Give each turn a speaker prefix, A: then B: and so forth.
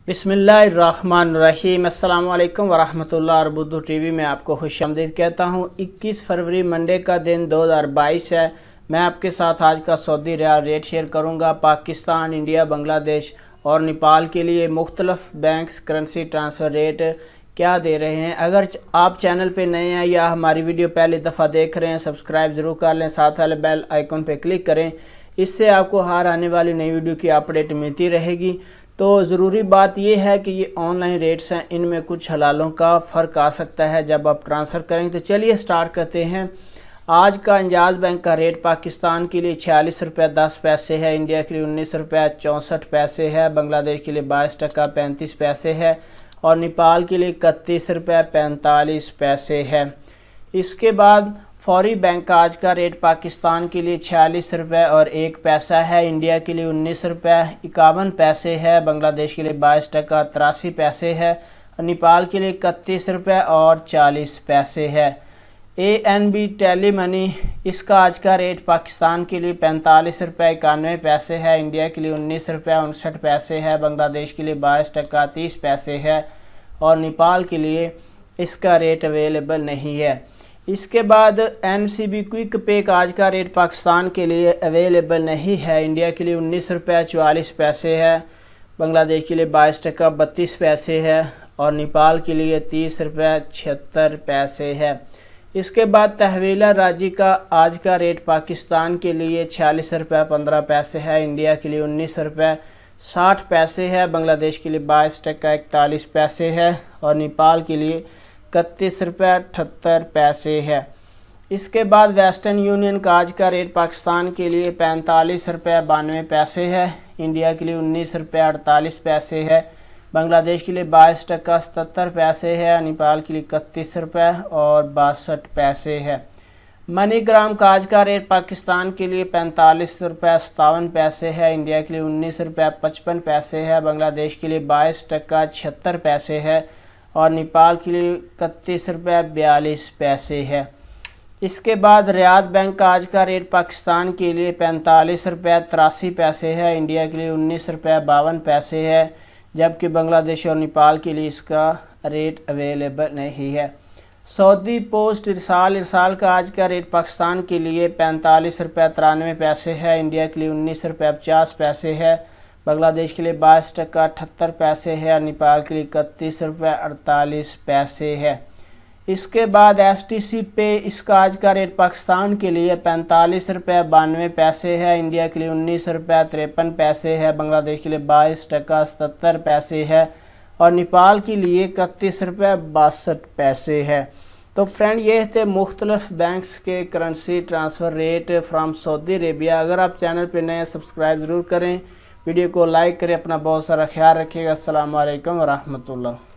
A: बिस्मिल्लाहिर्रहमानिर्रहीम। अस्सलाम वालेकुम वरहमतुल्लाह। और बुद्धू टीवी में आपको खुशामदीद कहता हूँ। 21 फरवरी मंडे का दिन 2022 है। मैं आपके साथ आज का सऊदी रियाल रेट शेयर करूँगा। पाकिस्तान, इंडिया, बांग्लादेश और नेपाल के लिए मुख्तलिफ बैंक्स करेंसी ट्रांसफ़र रेट क्या दे रहे हैं। अगर आप चैनल पे नए हैं या हमारी वीडियो पहली दफ़ा देख रहे हैं, सब्सक्राइब ज़रूर कर लें, साथ वाले बेल आइकन पे क्लिक करें। इससे आपको हर आने वाली नई वीडियो की अपडेट मिलती रहेगी। तो ज़रूरी बात यह है कि ये ऑनलाइन रेट्स हैं, इनमें कुछ हलालों का फ़र्क आ सकता है जब आप ट्रांसफ़र करेंगे। तो चलिए स्टार्ट करते हैं। आज का इंजाज़ बैंक का रेट पाकिस्तान के लिए 46 रुपये 10 पैसे है, इंडिया के लिए 19 रुपये 64 पैसे है, बांग्लादेश के लिए 22 टका 35 पैसे है और नेपाल के लिए 31 रुपये 45 पैसे है। इसके बाद फौरी बैंक का आज का रेट पाकिस्तान के लिए 46 रुपये और 1 पैसा है, इंडिया के लिए 19 रुपये 51 पैसे है, बांग्लादेश के लिए 22 टका 83 पैसे है और नेपाल के लिए 31 रुपये और 40 पैसे है। ANB टेली मनी, इसका आज का रेट पाकिस्तान के लिए 45 रुपये 91 पैसे है, इंडिया के लिए 19 रुपये 59 पैसे है, बांग्लादेश के लिए 22 टका 30 पैसे है और नेपाल के लिए इसका रेट अवेलेबल नहीं है। इसके बाद NCB क्विक पे का आज का रेट पाकिस्तान के लिए अवेलेबल नहीं है, इंडिया के लिए 19 रुपये 44 पैसे है, बांग्लादेश के लिए 22 टका 32 पैसे है और नेपाल के लिए 30 रुपये 76 पैसे है। इसके बाद तहवीला राजी का आज का रेट पाकिस्तान के लिए 46 रुपये 15 पैसे है, इंडिया के लिए 19 रुपये 60 पैसे है, बांग्लादेश के लिए 22 टका 41 पैसे है और नेपाल के लिए 31 रुपये 78 पैसे है। इसके बाद वेस्टर्न यूनियन का आज का रेट पाकिस्तान के लिए 45 रुपये 92 पैसे है, इंडिया के लिए 19 रुपये 48 पैसे है, बांग्लादेश के लिए 22 टका 77 पैसे है, नेपाल के लिए 31 रुपये और 62 पैसे है। मनीग्राम का आज का रेट पाकिस्तान के लिए 45 रुपये 57 पैसे है, इंडिया के लिए 19 रुपये 55 पैसे है, बांग्लादेश के लिए 22 टका 76 पैसे है और नेपाल के लिए 31 रुपये 42 पैसे है। इसके बाद रियाद बैंक का आज का रेट पाकिस्तान के लिए 45 रुपये 83 पैसे है, इंडिया के लिए 19 रुपये 52 पैसे है, जबकि बांग्लादेश और नेपाल के लिए इसका रेट अवेलेबल नहीं है। सऊदी पोस्ट इरसाल का आज का रेट पाकिस्तान के लिए 45 रुपये 93 पैसे है, इंडिया के लिए 19 रुपये 50 पैसे है, बांग्लादेश के लिए 22 टका 78 पैसे है और नेपाल के लिए 31 रुपये 48 पैसे है। इसके बाद STC पे, इसका आज का रेट पाकिस्तान के लिए 45 रुपये 92 पैसे है, इंडिया के लिए 19 रुपये 53 पैसे है, बांग्लादेश के लिए 22 टका 77 पैसे है और नेपाल के लिए 31 रुपये 62 पैसे है। तो फ्रेंड, ये थे मुख्तलिफ बैंक्स के currency transfer rate from Saudi Arabia. अगर आप चैनल पर नए हैं, सब्सक्राइब ज़रूर करें, वीडियो को लाइक करें, अपना बहुत सारा ख्याल रखिएगा। अस्सलाम वालेकुम वरहमतुल्लाह।